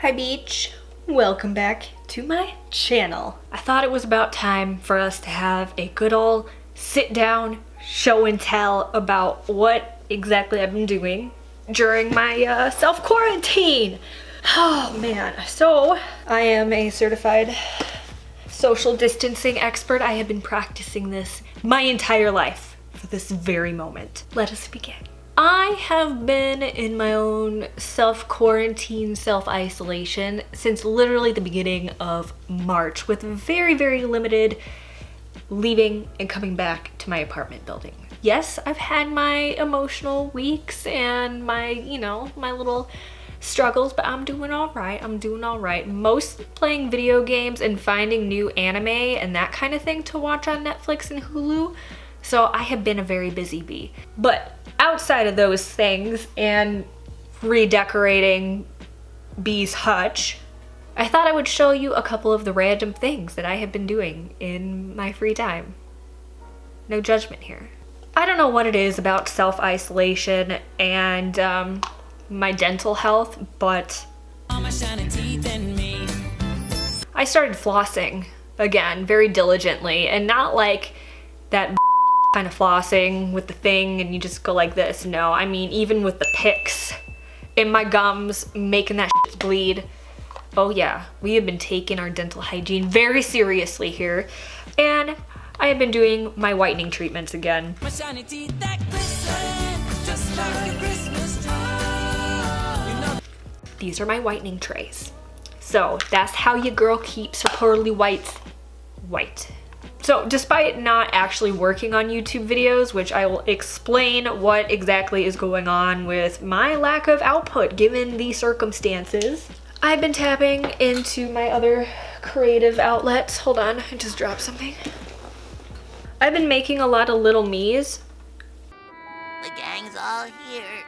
Hi Beach, welcome back to my channel. I thought it was about time for us to have a good old sit down, show and tell about what exactly I've been doing during my self-quarantine. Oh man, so I am a certified social distancing expert. I have been practicing this my entire life for this very moment. Let us begin. I have been in my own self-quarantine, self-isolation since literally the beginning of March, with very, very limited leaving and coming back to my apartment building. Yes, I've had my emotional weeks and my, my little struggles, but I'm doing all right. I'm doing all right. Mostly playing video games and finding new anime and that kind of thing to watch on Netflix and Hulu. So I have been a very busy bee. But outside of those things and redecorating Bee's hutch, I thought I would show you a couple of the random things that I have been doing in my free time. No judgment here. I don't know what it is about self-isolation and my dental health, but I started flossing again very diligently, and not like that kind of flossing with the thing and you just go like this. No, I mean even with the picks in my gums, making that shit bleed. Oh yeah, we have been taking our dental hygiene very seriously here, and I have been doing my whitening treatments again. These are my whitening trays. So that's how your girl keeps her pearly whites white. So despite not actually working on YouTube videos, which I will explain what exactly is going on with my lack of output given the circumstances, I've been tapping into my other creative outlets. Hold on, I just dropped something. I've been making a lot of little me's. The gang's all here.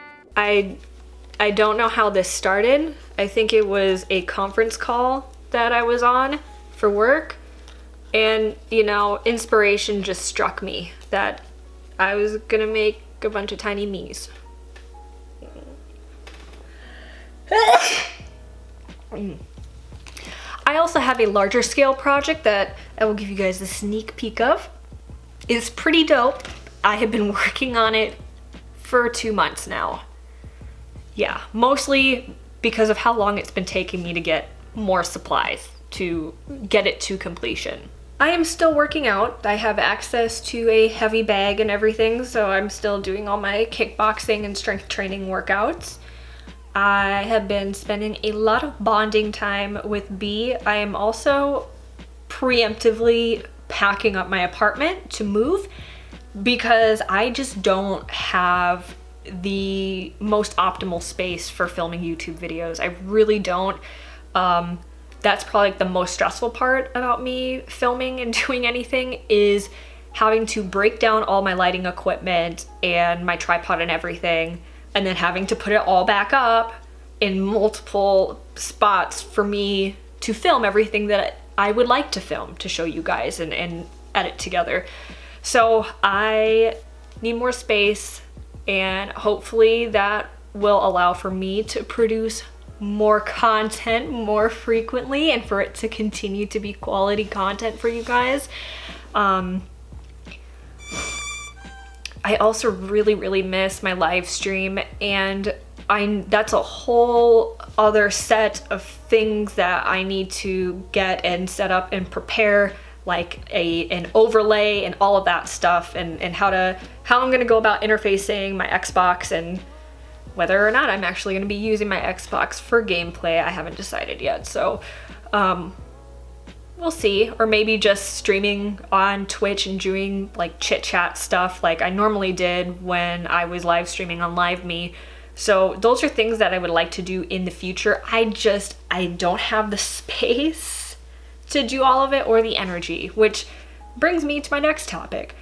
I don't know how this started. I think it was a conference call that I was on for work. And, inspiration just struck me that I was gonna make a bunch of tiny me's. I also have a larger scale project that I will give you guys a sneak peek of. It's pretty dope. I have been working on it for 2 months now. Yeah, mostly because of how long it's been taking me to get more supplies to get it to completion. I am still working out. I have access to a heavy bag and everything, so I'm still doing all my kickboxing and strength training workouts. I have been spending a lot of bonding time with Bee. I am also preemptively packing up my apartment to move because I just don't have the most optimal space for filming YouTube videos. I really don't. That's probably the most stressful part about me filming and doing anything, is having to break down all my lighting equipment and my tripod and everything, and then having to put it all back up in multiple spots for me to film everything that I would like to film to show you guys and edit together. So I need more space, and hopefully that will allow for me to produce more content more frequently and for it to continue to be quality content for you guys. I also really miss my live stream, and that's a whole other set of things that I need to get and set up and prepare, like an overlay and all of that stuff, and how I'm gonna go about interfacing my Xbox and whether or not I'm actually going to be using my Xbox for gameplay. I haven't decided yet, so we'll see. Or maybe just streaming on Twitch and doing like chit chat stuff like I normally did when I was live streaming on LiveMe. So those are things that I would like to do in the future. I don't have the space to do all of it or the energy, which brings me to my next topic.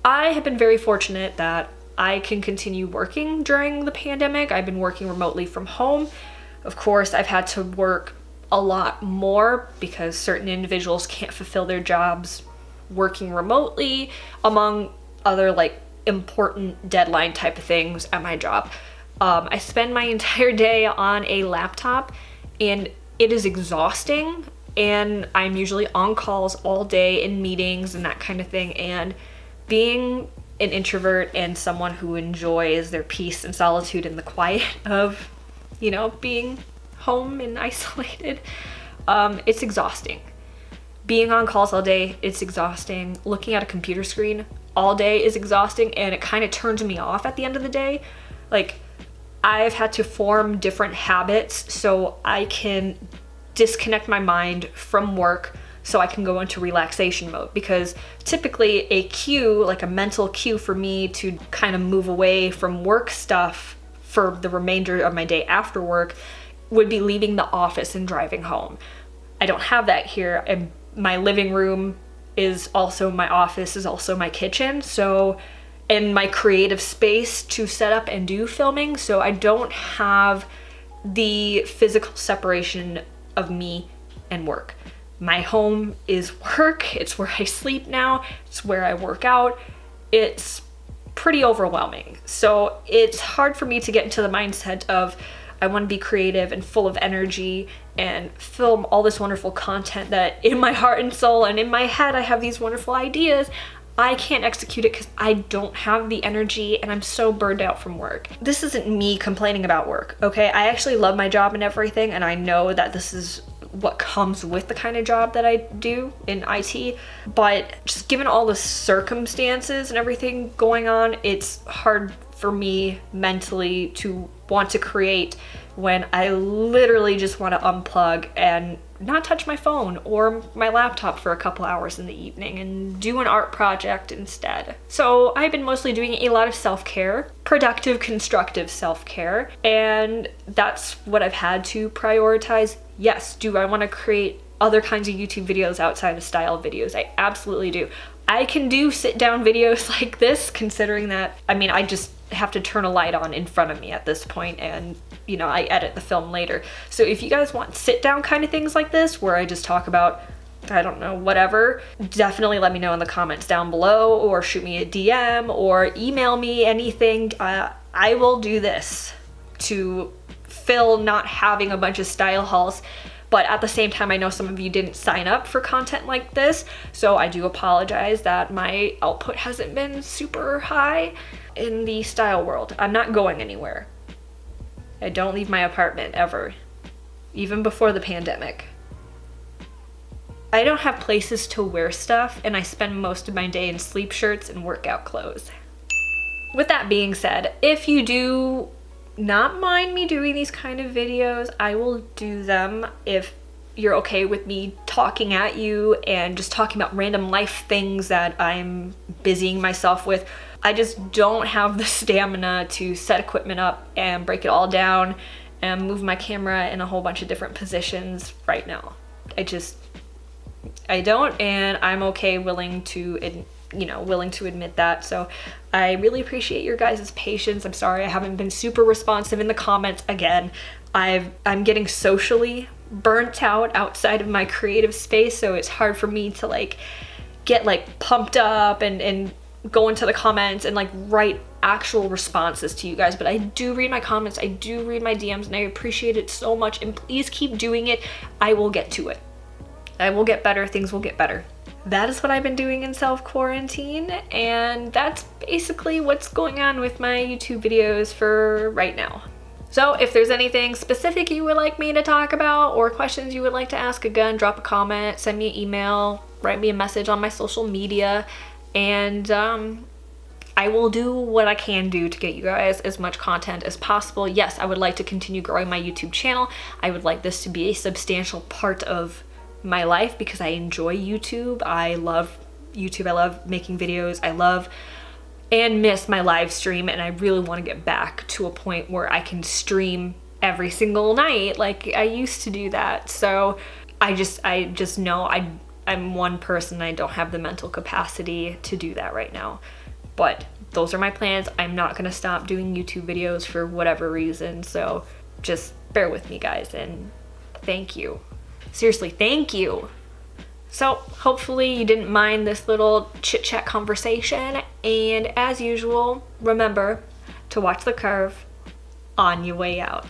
I have been very fortunate that I can continue working during the pandemic. I've been working remotely from home. Of course, I've had to work a lot more because certain individuals can't fulfill their jobs working remotely, among other like important deadline type of things at my job. I spend my entire day on a laptop, and it is exhausting, and I'm usually on calls all day in meetings and that kind of thing. And being an introvert and someone who enjoys their peace and solitude and the quiet of, you know, being home and isolated, it's exhausting. Being on calls all day, it's exhausting. Looking at a computer screen all day is exhausting, and it kind of turns me off at the end of the day. Like, I've had to form different habits so I can disconnect my mind from work so I can go into relaxation mode, because typically a cue, like a mental cue for me to kind of move away from work stuff for the remainder of my day after work would be leaving the office and driving home. I don't have that here, and my living room is also my office, is also my kitchen, so, and my creative space to set up and do filming, so I don't have the physical separation of me and work. My home is work, it's where I sleep now, it's where I work out. It's pretty overwhelming. So it's hard for me to get into the mindset of I want to be creative and full of energy and film all this wonderful content that in my heart and soul and in my head I have these wonderful ideas. I can't execute it because I don't have the energy and I'm so burned out from work. This isn't me complaining about work, okay? I actually love my job and everything, and I know that this is what comes with the kind of job that I do in IT, but just given all the circumstances and everything going on, it's hard for me mentally to want to create when I literally just want to unplug and not touch my phone or my laptop for a couple hours in the evening and do an art project instead. So I've been mostly doing a lot of self-care, productive, constructive self-care, and that's what I've had to prioritize. Yes, do I want to create other kinds of YouTube videos outside of style videos? I absolutely do. I can do sit down videos like this, considering that, I mean, I just have to turn a light on in front of me at this point, and you know, I edit the film later. So if you guys want sit down kind of things like this, where I just talk about, I don't know, whatever, definitely let me know in the comments down below, or shoot me a DM or email me anything. I will do this to fill not having a bunch of style hauls. But at the same time, I know some of you didn't sign up for content like this, so I do apologize that my output hasn't been super high in the style world. I'm not going anywhere. I don't leave my apartment ever, even before the pandemic. I don't have places to wear stuff, and I spend most of my day in sleep shirts and workout clothes. With that being said, if you do not mind me doing these kind of videos, I will do them if you're okay with me talking at you and just talking about random life things that I'm busying myself with. I just don't have the stamina to set equipment up and break it all down and move my camera in a whole bunch of different positions right now. I don't, and I'm okay, willing to admit that. So I really appreciate your guys' patience. I'm sorry I haven't been super responsive in the comments again. I'm getting socially burnt out outside of my creative space, so it's hard for me to get pumped up and go into the comments and write actual responses to you guys. But I do read my comments, I do read my DMs, and I appreciate it so much, and please keep doing it. I will get to it. I will get better, things will get better. That is what I've been doing in self-quarantine, and that's basically what's going on with my YouTube videos for right now. So if there's anything specific you would like me to talk about or questions you would like to ask, again, drop a comment, send me an email, write me a message on my social media, and I will do what I can do to get you guys as much content as possible. Yes, I would like to continue growing my YouTube channel. I would like this to be a substantial part of my life because I enjoy YouTube. I love YouTube. I love making videos. I love and miss my live stream, and I really want to get back to a point where I can stream every single night like I used to do that. So I just know I'm one person. I don't have the mental capacity to do that right now. But those are my plans. I'm not gonna stop doing YouTube videos for whatever reason. So just bear with me, guys, and thank you. Seriously, thank you. So hopefully you didn't mind this little chit chat conversation. And as usual, remember to watch the curve on your way out.